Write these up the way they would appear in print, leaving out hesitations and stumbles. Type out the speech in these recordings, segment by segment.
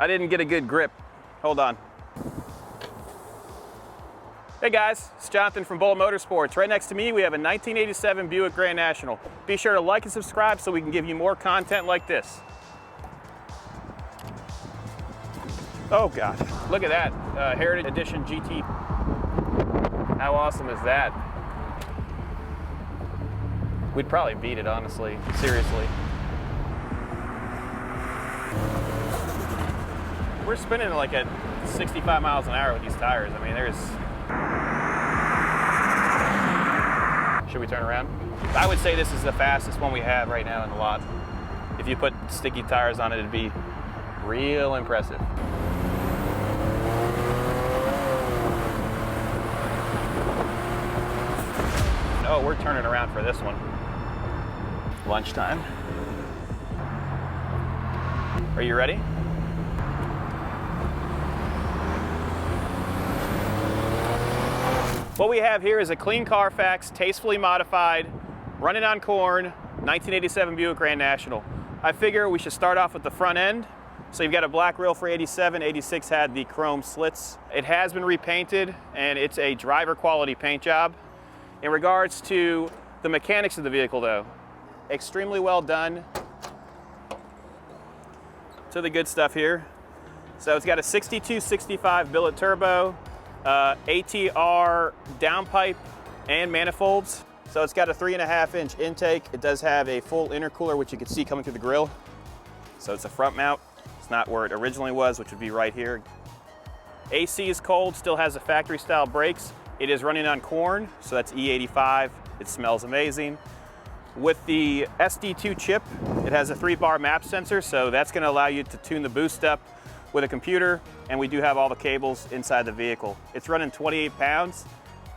I didn't get a good grip. Hold on. Hey guys, it's Jonathan from Bullet Motorsports. Right next to me, we have a 1987 Buick Grand National. Be sure to like and subscribe so we can give you more content like this. Oh God, look at that, Heritage Edition GT. How awesome is that? We'd probably beat it, honestly, seriously. We're spinning like at 65 miles an hour with these tires. I mean, should we turn around? I would say this is the fastest one we have right now in the lot. If you put sticky tires on it, it'd be real impressive. Oh, we're turning around for this one. Lunchtime. Are you ready? What we have here is a clean Carfax, tastefully modified, running on corn, 1987 Buick Grand National. I figure we should start off with the front end. So you've got a black grille for 87, 86 had the chrome slits. It has been repainted and it's a driver quality paint job. In regards to the mechanics of the vehicle though, extremely well done. To the good stuff here. So it's got a 6265 billet turbo, ATR downpipe and manifolds. So it's got a 3.5-inch intake. It does have a full intercooler, which you can see coming through the grille. So it's a front mount. It's not where it originally was, which would be right here. AC is cold, still has the factory style brakes. It is running on corn, so that's E85. It smells amazing. With the SD2 chip, it has a 3-bar map sensor, so that's gonna allow you to tune the boost up with a computer, and we do have all the cables inside the vehicle. It's running 28 pounds,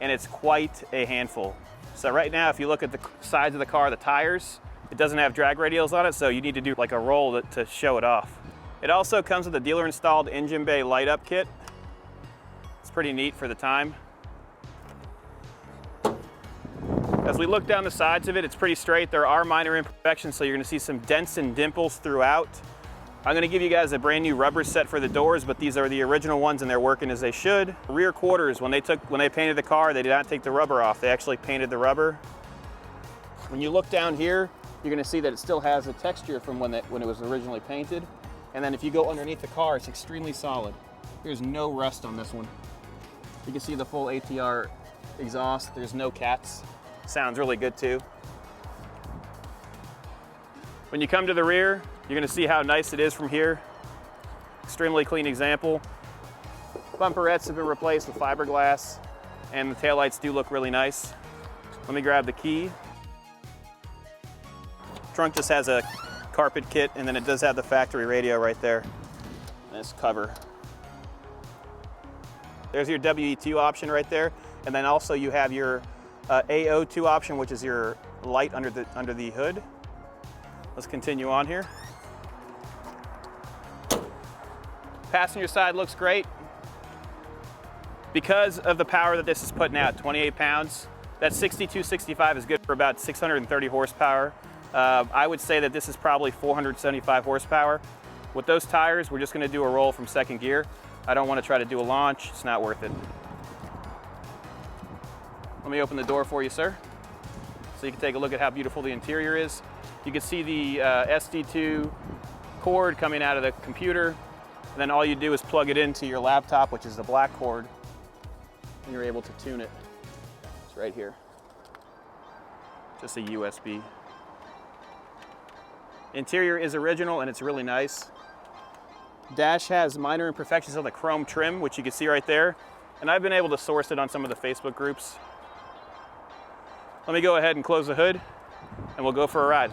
and it's quite a handful. So right now, if you look at the sides of the car, the tires, it doesn't have drag radials on it, so you need to do like a roll to show it off. It also comes with a dealer-installed engine bay light-up kit. It's pretty neat for the time. As we look down the sides of it, it's pretty straight. There are minor imperfections, so you're gonna see some dents and dimples throughout. I'm gonna give you guys a brand new rubber set for the doors, but these are the original ones and they're working as they should. Rear quarters, when they painted the car, they did not take the rubber off. They actually painted the rubber. When you look down here, you're gonna see that it still has a texture from when it was originally painted. And then if you go underneath the car, it's extremely solid. There's no rust on this one. You can see the full ATR exhaust. There's no cats. Sounds really good too. When you come to the rear, you're gonna see how nice it is from here. Extremely clean example. Bumperettes have been replaced with fiberglass, and the taillights do look really nice. Let me grab the key. Trunk just has a carpet kit, and then it does have the factory radio right there. This cover. There's your WE2 option right there, and then also you have your AO2 option, which is your light under the hood. Let's continue on here. Passenger side looks great. Because of the power that this is putting out, 28 pounds, that 6265 is good for about 630 horsepower. I would say that this is probably 475 horsepower. With those tires, we're just gonna do a roll from second gear. I don't wanna try to do a launch, it's not worth it. Let me open the door for you, sir, so you can take a look at how beautiful the interior is. You can see the SD2 cord coming out of the computer, and then all you do is plug it into your laptop, which is the black cord, and you're able to tune it. It's right here. Just a USB. Interior is original and it's really nice. Dash has minor imperfections on the chrome trim, which you can see right there, and I've been able to source it on some of the Facebook groups. Let me go ahead and close the hood and we'll go for a ride.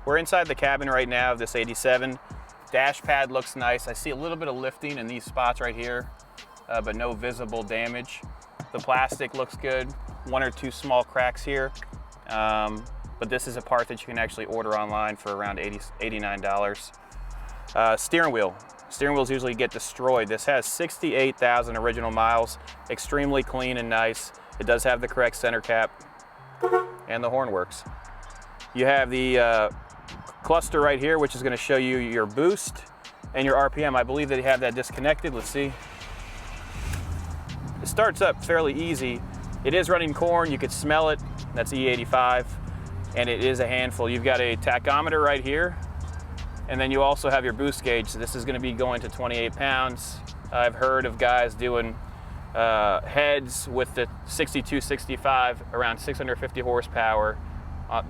We're inside the cabin right now of this 87. Dash pad looks nice. I see a little bit of lifting in these spots right here, but no visible damage. The plastic looks good. 1 or 2 small cracks here. But this is a part that you can actually order online for around $89. Steering wheel. Steering wheels usually get destroyed. This has 68,000 original miles, extremely clean and nice. It does have the correct center cap, and the horn works. You have the cluster right here, which is going to show you your boost and your RPM. I believe they have that disconnected. Let's see. It starts up fairly easy. It is running corn. You could smell it. That's E85, and it is a handful. You've got a tachometer right here, and then you also have your boost gauge. So this is going to be going to 28 pounds. I've heard of guys doing heads with the 6265 around 650 horsepower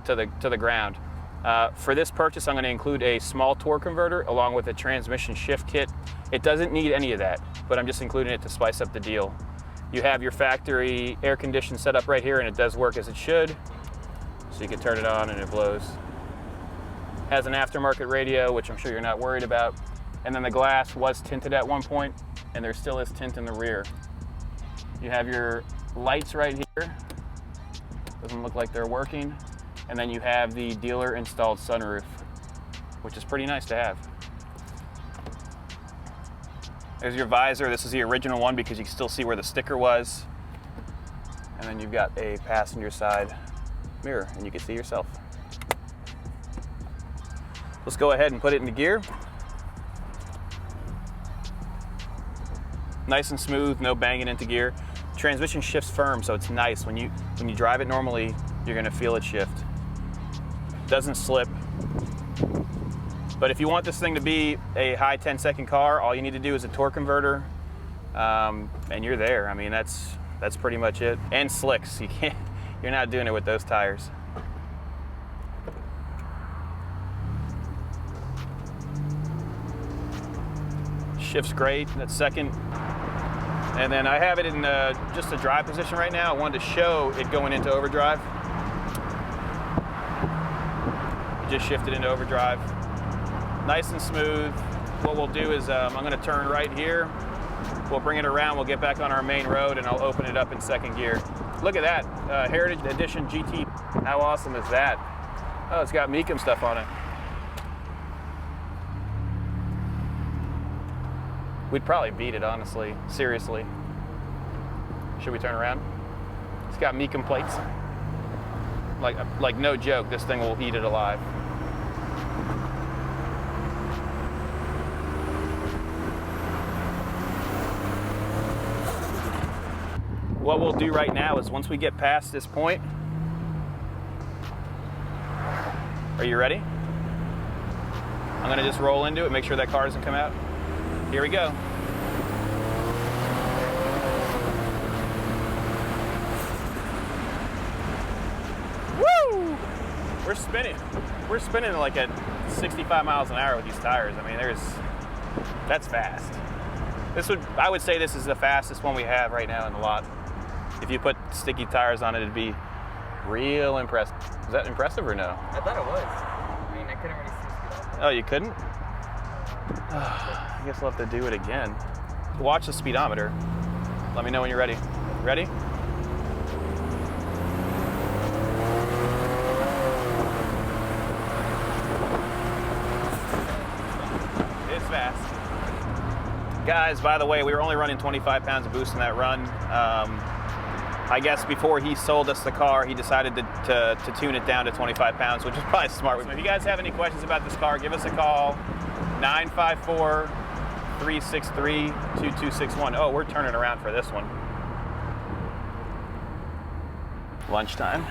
to the ground. For this purchase, I'm going to include a small torque converter along with a transmission shift kit. It doesn't need any of that, but I'm just including it to spice up the deal. You have your factory air condition set up right here, and it does work as it should. So you can turn it on and it blows. Has an aftermarket radio, which I'm sure you're not worried about. And then the glass was tinted at one point, and there still is tint in the rear. You have your lights right here. Doesn't look like they're working. And then you have the dealer installed sunroof, which is pretty nice to have. There's your visor. This is the original one because you can still see where the sticker was. And then you've got a passenger side mirror, and you can see yourself. Let's go ahead and put it into gear. Nice and smooth, no banging into gear. Transmission shifts firm, so it's nice. When you drive it normally, you're gonna feel it shift. Doesn't slip. But if you want this thing to be a high 10-second car, all you need to do is a torque converter, and you're there. I mean, that's pretty much it. And slicks. You're not doing it with those tires. Shifts great. That's second. And then I have it in just a drive position right now. I wanted to show it going into overdrive. It just shifted into overdrive. Nice and smooth. What we'll do is I'm going to turn right here. We'll bring it around. We'll get back on our main road, and I'll open it up in second gear. Look at that. Heritage Edition GT. How awesome is that? Oh, it's got Mecum stuff on it. We'd probably beat it, honestly. Seriously. Should we turn around? It's got Mecum plates. Like no joke, this thing will eat it alive. What we'll do right now is once we get past this point, are you ready? I'm gonna just roll into it, make sure that car doesn't come out. Here we go. Woo! We're spinning. We're spinning like at 65 miles an hour with these tires. I mean, that's fast. I would say this is the fastest one we have right now in the lot. If you put sticky tires on it, it'd be real impressive. Is that impressive or no? I thought it was. I mean, I couldn't really see speed. Oh, you couldn't? I guess we'll have to do it again. Watch the speedometer. Let me know when you're ready. Ready? It's fast. Guys, by the way, we were only running 25 pounds of boost in that run. I guess before he sold us the car, he decided to tune it down to 25 pounds, which is probably smart. So if you guys have any questions about this car, give us a call. 954-363-2261. Oh, we're turning around for this one. Lunchtime.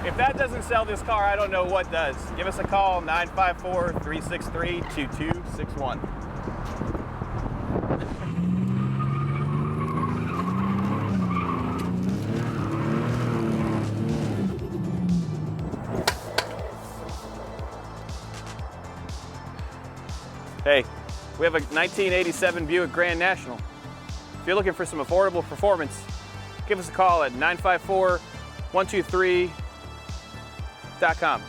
If that doesn't sell this car, I don't know what does. Give us a call, 954-363-2261. Hey, We have a 1987 Buick Grand National. If you're looking for some affordable performance, give us a call at 954-123.com.